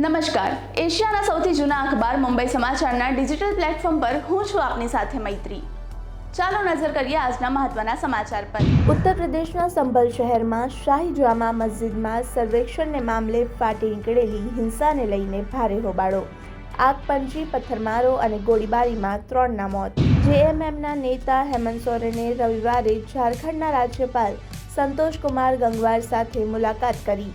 નમસ્કાર, એશિયાના સૌથી જૂના અખબાર મુંબઈ સમાચારના ડિજિટલ પ્લેટફોર્મ પર હું છું આપની સાથે મૈત્રી। ચાલો નજર કરીએ આજના મહત્વના સમાચાર પર। ઉત્તર પ્રદેશના સંભલ શહેરમાં શાહી જામા મસ્જિદમાં સર્વેક્ષણને મામલે ફાટી નીકળેલી હિંસાને લઈને ભારે હોબાળો। આગપંચી, પથ્થરમારો અને ગોળીબારીમાં 3ના મોત। જેએમએમના નેતા હેમંત સોરેને રવિવારે ઝારખંડના રાજ્યપાલ સંતોષ કુમાર ગંગવાર સાથે મુલાકાત કરી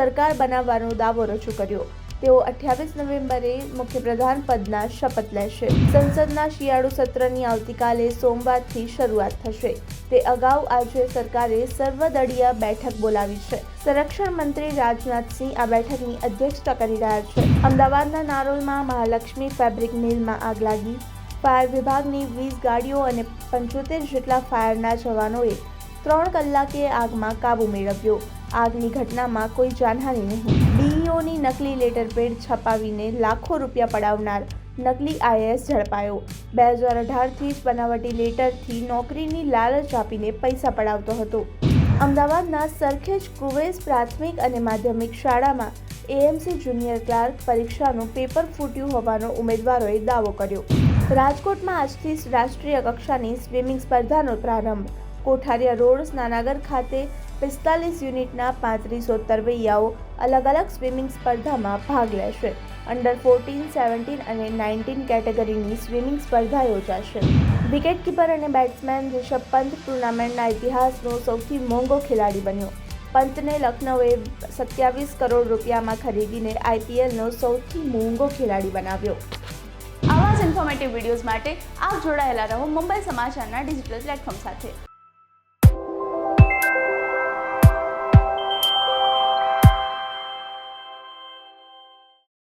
સરકાર બનાવવાનો દાવો રજૂ કર્યો। તેઓ 28 નવેમ્બરે મુખ્યપ્રધાન પદના શપથ લેશે। સંસદના શિયાળુ સત્રની આવતીકાલે સોમવારથી શરૂઆત થશે। તે અગાઉ આજે સરકારે સર્વદળીય બેઠક બોલાવી છે। સંરક્ષણ મંત્રી રાજનાથસિંહ આ બેઠકની અધ્યક્ષતા કરી રહ્યા છે। અમદાવાદના નારોલમાં મહાલક્ષ્મી ફેબ્રિક મિલમાં આગ લાગી। ફાયર વિભાગની 20 ગાડીઓ અને 75 જેટલા ફાયરના જવાનોએ 3 કલાકે આગમાં કાબૂ મેળવ્યો। આગની ઘટનામાં કોઈ જાનહાનિ નહીં। ડીઈઓની નકલી લેટર પેડ છપાવીને લાખો રૂપિયા પડાવનાર નકલી આઈએએસ ઝડપાયો। 2018થી જ બનાવટી લેટરથી નોકરીની લાલચ આપીને પૈસા પડાવતો હતો। અમદાવાદના સરખેજ કુવેસ પ્રાથમિક અને માધ્યમિક શાળામાં એએમસી જુનિયર ક્લાર્ક પરીક્ષાનું પેપર ફૂટ્યું હોવાનો ઉમેદવારોએ દાવો કર્યો। રાજકોટમાં આજથી રાષ્ટ્રીય કક્ષાની સ્વિમિંગ સ્પર્ધાનો પ્રારંભ। કોઠારિયા રોડ સ્નાનાગર ખાતે 45 યુનિટના 35 તરવૈયાઓ અલગ અલગ સ્વિમિંગ સ્પર્ધામાં ભાગ લેશે। અંડર 14, 17 અને 19 કેટેગરીની સ્વિમિંગ સ્પર્ધા યોજાશે। વિકેટકીપર અને બેટ્સમેન રિષભ પંત ટુર્નામેન્ટના ઇતિહાસનો સૌથી મોંઘો ખેલાડી બન્યો। પંતને લખનૌએ 27 કરોડ રૂપિયામાં ખરીદીને આઈપીએલનો સૌથી મોંઘો ખેલાડી બનાવ્યો। આવા જ ઇન્ફોર્મેટિવ વિડીયોઝ માટે આપ જોડાયેલા રહો મુંબઈ સમાચારના ડિજિટલ પ્લેટફોર્મ સાથે।